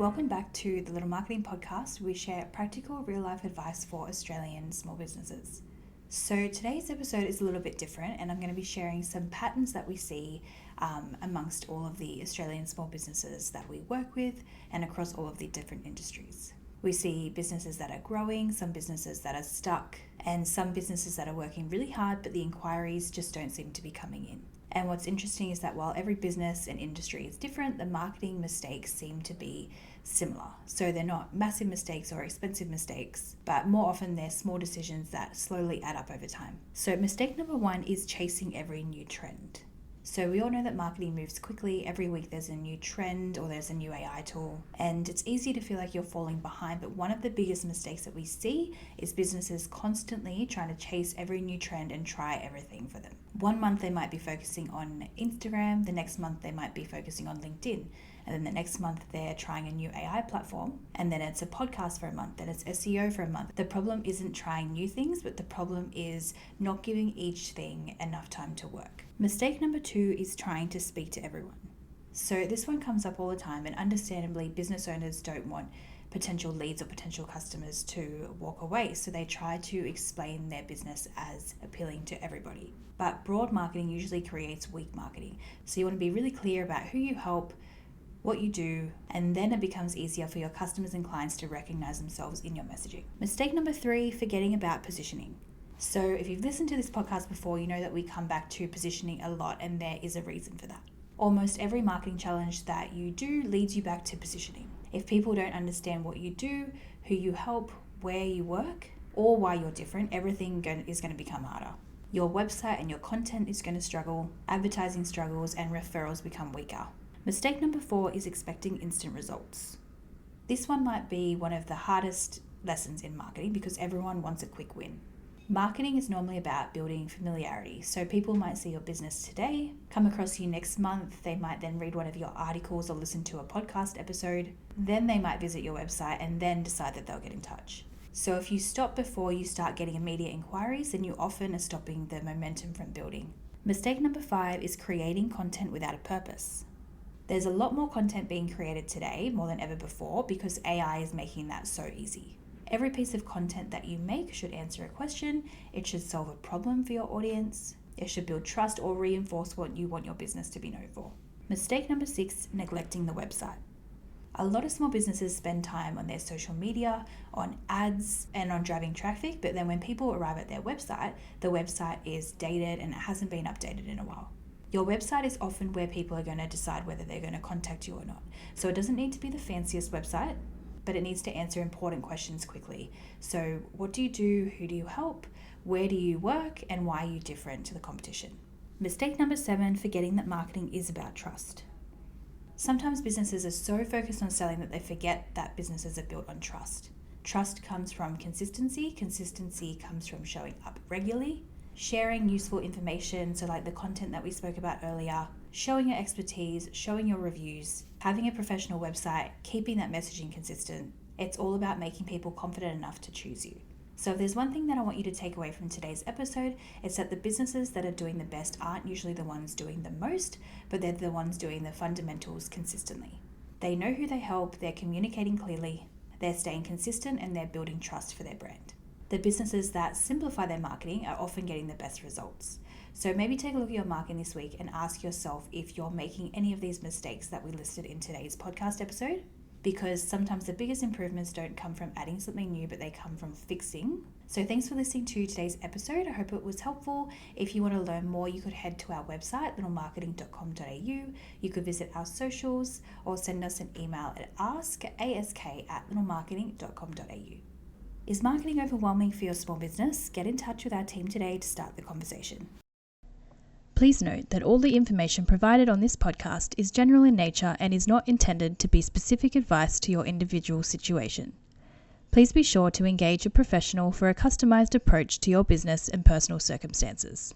Welcome back to the Little Marketing Podcast. We share practical real-life advice for Australian small businesses. So today's episode is a little bit different, and I'm going to be sharing some patterns that we see amongst all of the Australian small businesses that we work with and across all of the different industries. We see businesses that are growing, some businesses that are stuck, and some businesses that are working really hard, but the inquiries just don't seem to be coming in. And what's interesting is that while every business and industry is different, the marketing mistakes seem to be similar. So they're not massive mistakes or expensive mistakes, but more often they're small decisions that slowly add up over time. So mistake number one is chasing every new trend. So we all know that marketing moves quickly. Every week there's a new trend or there's a new AI tool, and it's easy to feel like you're falling behind. But one of the biggest mistakes that we see is businesses constantly trying to chase every new trend and try everything for them. 1 month they might be focusing on Instagram, the next month they might be focusing on LinkedIn, and then the next month they're trying a new AI platform, and then it's a podcast for a month, then it's SEO for a month. The problem isn't trying new things, but the problem is not giving each thing enough time to work. Mistake number two is trying to speak to everyone. So this one comes up all the time, and understandably business owners don't want potential leads or potential customers to walk away, so they try to explain their business as appealing to everybody. But broad marketing usually creates weak marketing. So you want to be really clear about who you help, what you do, and then it becomes easier for your customers and clients to recognize themselves in your messaging. Mistake number three, forgetting about positioning. So if you've listened to this podcast before, you know that we come back to positioning a lot, and there is a reason for that. Almost every marketing challenge that you do leads you back to positioning. If people don't understand what you do, who you help, where you work, or why you're different, everything is going to become harder. Your website and your content is going to struggle, advertising struggles, and referrals become weaker. Mistake number four is expecting instant results. This one might be one of the hardest lessons in marketing because everyone wants a quick win. Marketing is normally about building familiarity. So people might see your business today, come across you next month, they might then read one of your articles or listen to a podcast episode, then they might visit your website and then decide that they'll get in touch. So if you stop before you start getting immediate inquiries, then you often are stopping the momentum from building. Mistake number five is creating content without a purpose. There's a lot more content being created today, more than ever before, because AI is making that so easy. Every piece of content that you make should answer a question, it should solve a problem for your audience, it should build trust or reinforce what you want your business to be known for. Mistake number six, neglecting the website. A lot of small businesses spend time on their social media, on ads, and on driving traffic, but then when people arrive at their website, the website is dated and it hasn't been updated in a while. Your website is often where people are going to decide whether they're going to contact you or not. So it doesn't need to be the fanciest website, but it needs to answer important questions quickly. So what do you do? Who do you help? Where do you work? And why are you different to the competition? Mistake number seven, forgetting that marketing is about trust. Sometimes businesses are so focused on selling that they forget that businesses are built on trust. Trust comes from consistency. Consistency comes from showing up regularly, sharing useful information, so like the content that we spoke about earlier, showing your expertise, showing your reviews, having a professional website, keeping that messaging consistent. It's all about making people confident enough to choose you. So if there's one thing that I want you to take away from today's episode, it's that the businesses that are doing the best aren't usually the ones doing the most, but they're the ones doing the fundamentals consistently. They know who they help, they're communicating clearly, they're staying consistent, and they're building trust for their brand. The businesses that simplify their marketing are often getting the best results. So maybe take a look at your marketing this week and ask yourself if you're making any of these mistakes that we listed in today's podcast episode, because sometimes the biggest improvements don't come from adding something new, but they come from fixing. So thanks for listening to today's episode. I hope it was helpful. If you want to learn more, you could head to our website, littlemarketing.com.au. You could visit our socials or send us an email at ask@littlemarketing.com.au. Is marketing overwhelming for your small business? Get in touch with our team today to start the conversation. Please note that all the information provided on this podcast is general in nature and is not intended to be specific advice to your individual situation. Please be sure to engage a professional for a customized approach to your business and personal circumstances.